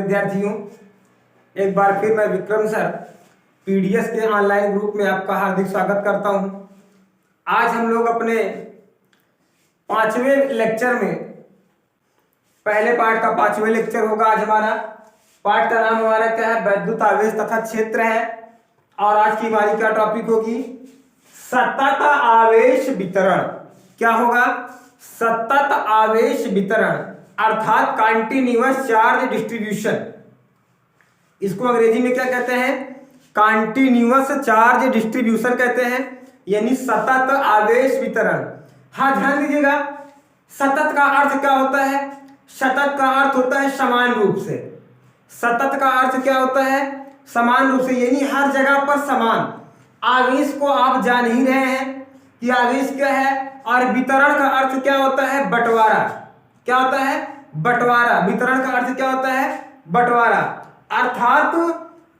विद्यार्थियों, एक बार फिर मैं विक्रम सर पीडीएस के ऑनलाइन ग्रुप में आपका हार्दिक स्वागत करता हूं। आज हम लोग अपने 5वें लेक्चर में पहले पार्ट का 5वां लेक्चर होगा। आज हमारा पार्ट का नाम हमारा क्या है? वैद्युत आवेश तथा क्षेत्र है। और आज की हमारी क्या टॉपिक होगी? सतत आवेश वितरण। क्या होगा? सतत आवेश वितरण अर्थात कंटिन्यूअस चार्ज डिस्ट्रीब्यूशन। इसको अंग्रेजी में क्या कहते हैं? कंटिन्यूअस चार्ज डिस्ट्रीब्यूशन कहते हैं, यानी सतत आवेश वितरण। हाँ, ध्यान दीजिएगा, सतत का अर्थ क्या होता है? सतत का अर्थ होता है समान रूप से। सतत का अर्थ क्या होता है? समान रूप से, यानी हर जगह पर समान। आवेश को आप जान ही रहे हैं कि आवेश क्या है। और वितरण का अर्थ क्या होता है? बंटवारा। क्या होता है? बंटवारा। वितरण का अर्थ क्या होता है? बंटवारा। अर्थात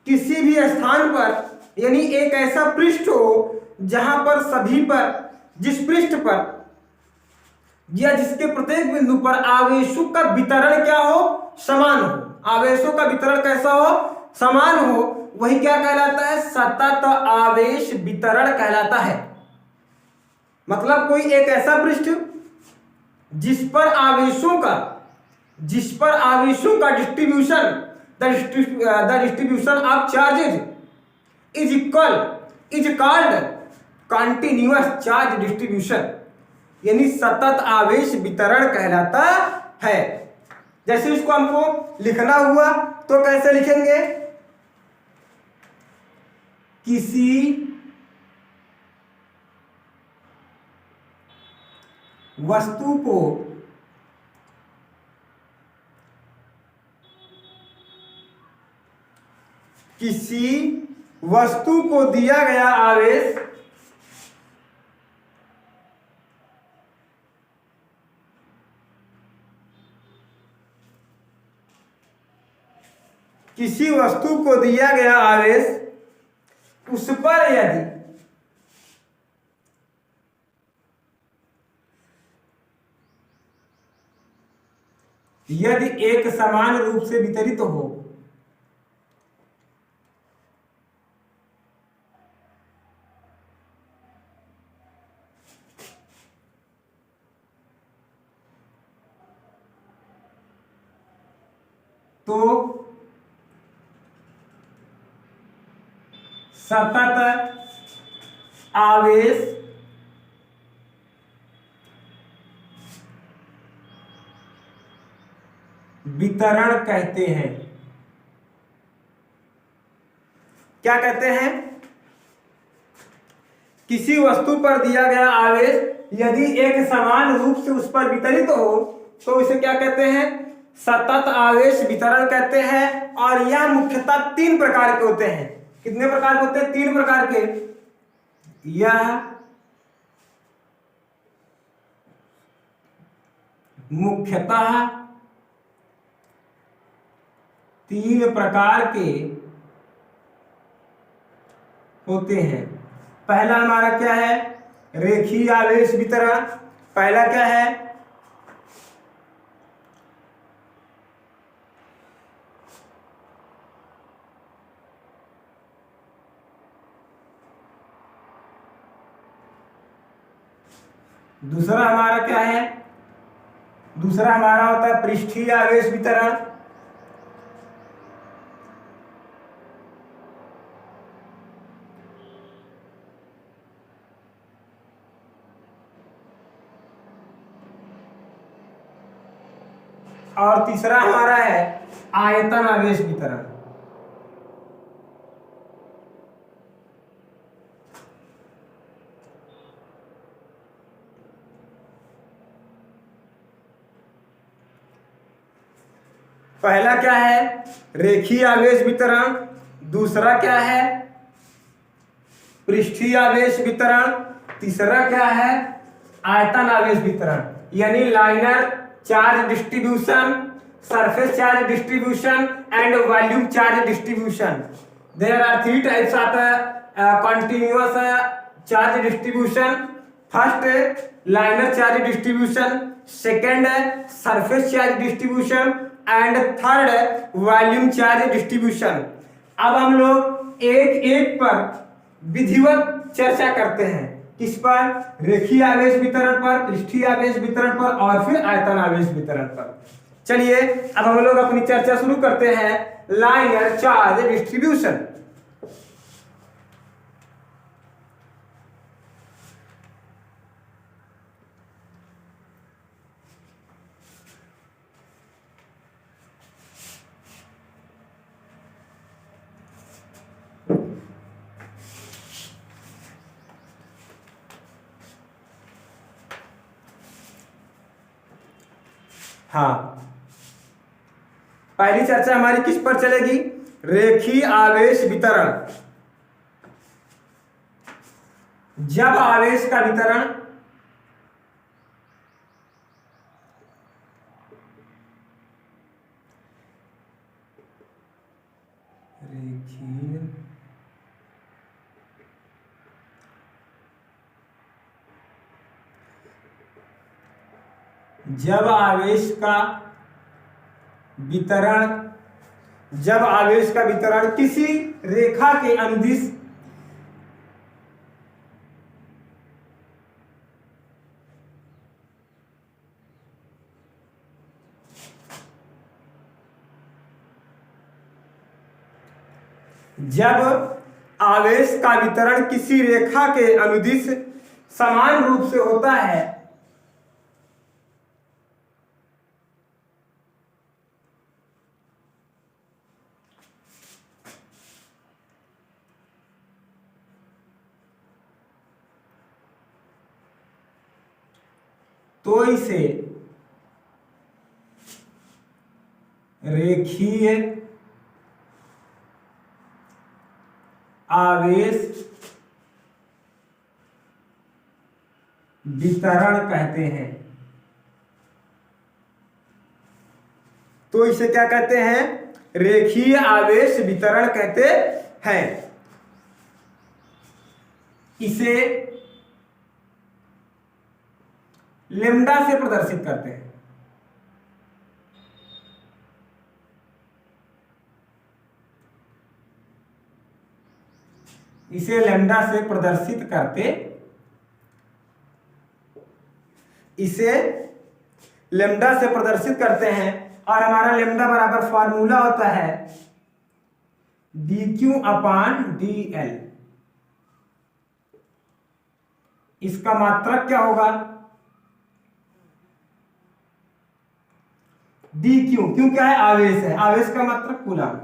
किसी भी स्थान पर, यानी एक ऐसा पृष्ठ हो जहां पर सभी पर, जिस पृष्ठ पर या जिसके प्रत्येक बिंदु पर आवेशों का वितरण क्या हो? समान हो। आवेशों का वितरण कैसा हो? समान हो। वही क्या कहलाता है? सतत आवेश वितरण कहलाता है। मतलब कोई एक ऐसा पृष्ठ जिस पर आवेशों का distribution, the distribution of charges is called continuous charge distribution, यानी सतत आवेश वितरण कहलाता है। जैसे इसको हमको लिखना हुआ तो कैसे लिखेंगे? किसी वस्तु को दिया गया आवेश उस पर यदि एक समान रूप से वितरित हो तो सतत आवेश वितरण कहते हैं। क्या कहते हैं? किसी वस्तु पर दिया गया आवेश यदि एक समान रूप से उस पर वितरित हो तो इसे क्या कहते हैं? सतत आवेश वितरण कहते हैं। और यह मुख्यतः 3 प्रकार के होते हैं। कितने प्रकार के होते हैं? 3 प्रकार के। यह मुख्यतः 3 प्रकार के होते हैं। पहला हमारा क्या है? रेखीय आवेश वितरण। पहला क्या है? दूसरा हमारा क्या है? दूसरा हमारा होता है पृष्ठीय आवेश वितरण। और तीसरा हमारा है आयतन आवेश वितरण। पहला क्या है? रेखीय आवेश वितरण। दूसरा क्या है? पृष्ठीय आवेश वितरण। तीसरा क्या है? आयतन आवेश वितरण, यानी linear charge distribution, surface charge distribution and volume charge distribution. There are 3 types of continuous charge distribution. First linear charge distribution, second surface charge distribution and third volume charge distribution. अब हम लोग एक एक पर विधिवत चर्चा करते हैं। किस पर? रेखीय आवेश वितरण पर, पृष्ठीय आवेश वितरण पर और फिर आयतन आवेश वितरण पर। चलिए अब हम लोग अपनी चर्चा शुरू करते हैं। Liner charge distribution. हाँ, पहली चर्चा हमारी किस पर चलेगी? रेखीय आवेश वितरण। जब आवेश का वितरण रेखीय जब आवेश का वितरण किसी रेखा के अनुदिश समान रूप से होता है तो इसे रेखीय आवेश वितरण कहते हैं। तो इसे क्या कहते हैं? रेखीय आवेश वितरण कहते हैं। इसे लैम्डा से प्रदर्शित करते हैं। इसे लैम्डा से प्रदर्शित करते हैं और हमारा लैम्डा बराबर फॉर्मूला होता है dQ/dL। इसका मात्रक क्या होगा? dQ। क्यों क्या है? आवेश है। आवेश का मात्रक कूलम।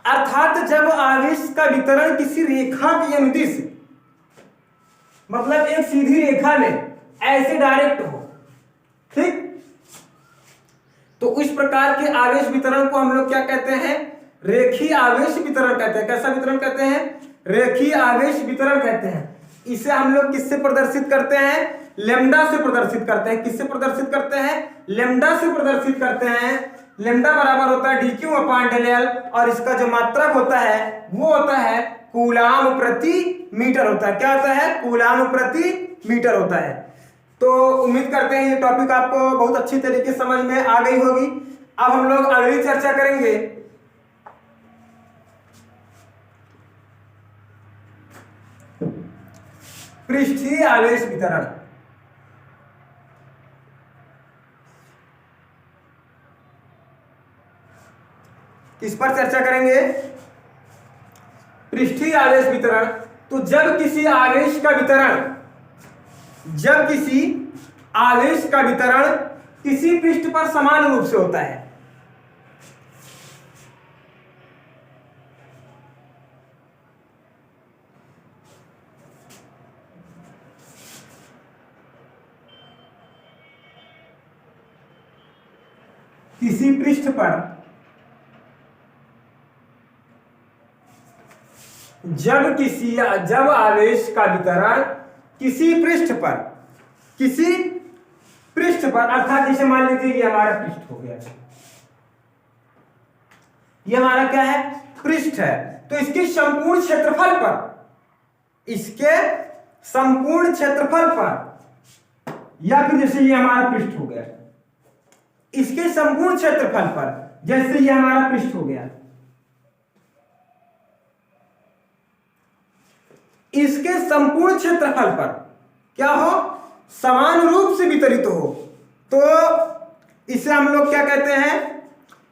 अर्थात जब आवेश का वितरण किसी रेखा के अनुदिश, मतलब एक सीधी रेखा में ऐसे डायरेक्ट हो, ठीक, तो इस प्रकार के आवेश वितरण को हम लोग क्या कहते हैं? रेखीय आवेश वितरण कहते हैं। कैसा वितरण कहते हैं? रेखीय आवेश वितरण कहते हैं। इसे हम लोग किससे प्रदर्शित करते हैं? लैम्डा से प्रदर्शित करते हैं। किससे प्रदर्शित करते हैं? लैम्डा से प्रदर्शित करते हैं। लैम्डा बराबर होता है dQ/dL और इसका जो मात्रक होता है वो होता है कूलाम प्रति मीटर होता है। क्या होता है? कूलाम प्रति मीटर होता है। तो उम्मीद करते हैं ये टॉपिक आपको बहुत अच्छी तरीके से समझ में आ गई होगी। अब हम लोग अगली चर्चा करेंगे पृष्ठीय आवेश वितरण। किस पर चर्चा करेंगे? पृष्ठीय आवेश वितरण। तो जब किसी आवेश का वितरण किसी पृष्ठ पर समान रूप से होता है, किसी पृष्ठ पर जब आवेश का वितरण किसी पृष्ठ पर अर्थात जैसे मान लीजिए ये हमारा पृष्ठ हो गया, ये हमारा क्या है? पृष्ठ है। तो इसके संपूर्ण क्षेत्रफल पर, इसके संपूर्ण क्षेत्रफल पर, या फिर जैसे ये हमारा पृष्ठ हो गया, इसके संपूर्ण क्षेत्रफल पर, जैसे ये हमारा पृष्ठ हो गया, इसके संपूर्ण क्षेत्रफल पर क्या हो, समान रूप से वितरित हो, तो इसे हम लोग क्या कहते हैं,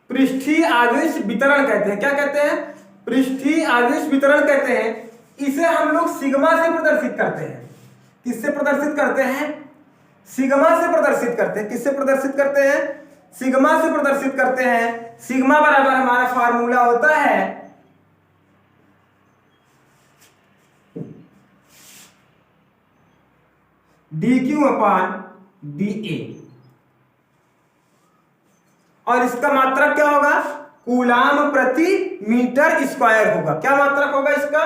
पृष्ठीय आवेश वितरण कहते हैं। क्या कहते हैं, पृष्ठीय आवेश वितरण कहते हैं। इसे हम लोग सिग्मा से प्रदर्शित करते हैं। किससे प्रदर्शित करते हैं, सिग्मा से प्रदर्शित करते हैं। किससे प्रदर्शित करते हैं, सिग्मा से प्रदर्शित करते हैं। सिग्मा बराबर हमारा फार्मूला होता है dQ/dA, और इसका मात्रक क्या होगा, कूलाम प्रति मीटर स्क्वायर होगा। क्या मात्रक होगा इसका,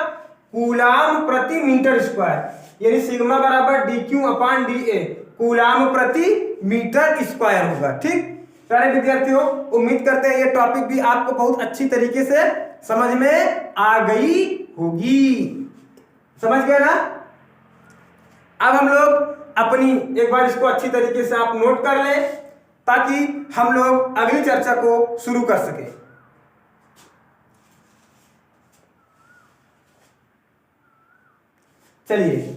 कूलाम प्रति मीटर स्क्वायर, यानी सिग्मा बराबर dQ/dA, कूलाम प्रति मीटर स्क्वायर होगा। ठीक प्यारे विद्यार्थियों, उम्मीद करते हैं ये टॉपिक भी आपको बहुत अच्छी तरीके से समझ में आ गई होगी। समझ गए ना। अब हम लोग अपनी एक बार इसको अच्छी तरीके से आप नोट कर लें, ताकि हम लोग अगली चर्चा को शुरू कर सके। चलिए,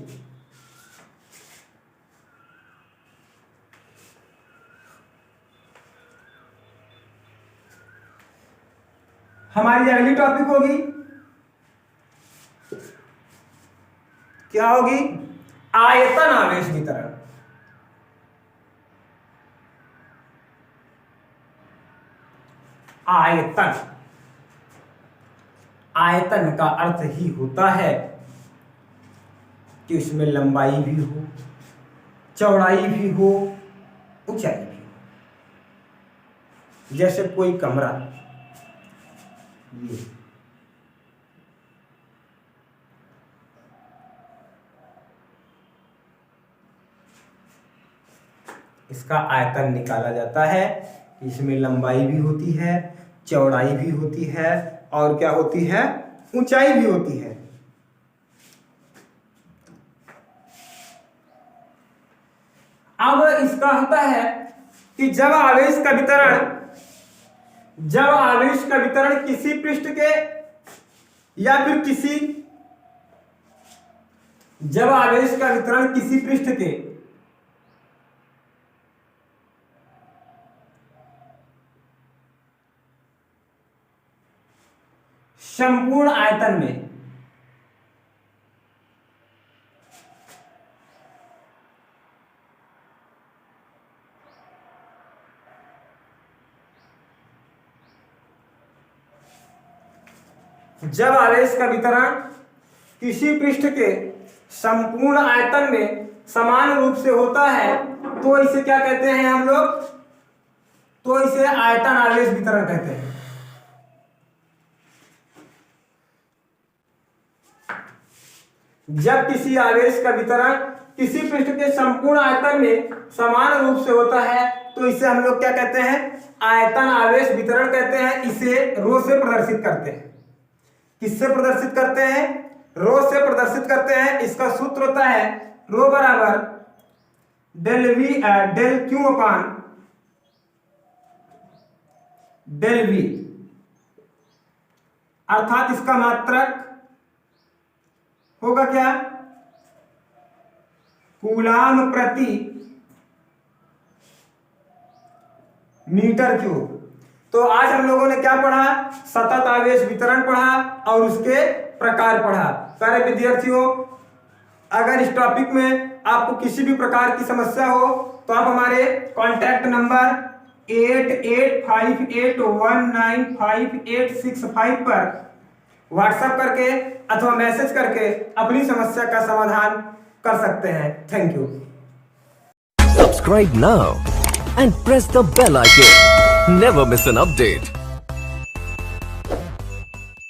हमारी अगली टॉपिक होगी, क्या होगी, आयतन आवेश वितरण। आयतन, आयतन का अर्थ ही होता है कि उसमें लंबाई भी हो, चौड़ाई भी हो, ऊंचाई भी हो। जैसे कोई कमरा, ये इसका आयतन निकाला जाता है। इसमें लंबाई भी होती है, चौड़ाई भी होती है, और क्या होती है, ऊंचाई भी होती है। अब इसका होता है कि जब आवेश का वितरण किसी पृष्ठ के या फिर किसी, जब आवेश का वितरण किसी पृष्ठ के संपूर्ण आयतन में जब आवेश का वितरण किसी पृष्ठ के संपूर्ण आयतन में समान रूप से होता है, तो इसे क्या कहते हैं हम लोग, तो इसे आयतन आवेश वितरण कहते हैं। जब किसी आवेश का वितरण किसी पृष्ठ के संपूर्ण आयतन में समान रूप से होता है, तो इसे हम लोग क्या कहते हैं, आयतन आवेश वितरण कहते हैं। इसे रो से प्रदर्शित करते हैं। किससे प्रदर्शित करते हैं, रो से प्रदर्शित करते हैं। इसका सूत्र होता है रो बराबर डेल Q/del V, अर्थात इसका मात्रक होगा क्या, कूलाम प्रति मीटर क्यूब। तो आज हम लोगों ने क्या पढ़ा, सतत आवेश वितरण पढ़ा और उसके प्रकार पढ़ा। प्यारे विद्यार्थियों, अगर इस टॉपिक में आपको किसी भी प्रकार की समस्या हो तो आप हमारे कॉन्टैक्ट नंबर 8858195865 पर व्हाट्सएप करके अथवा मैसेज करके अपनी समस्या का समाधान कर सकते हैं। Thank you. Subscribe now and press the bell icon. Never miss an update.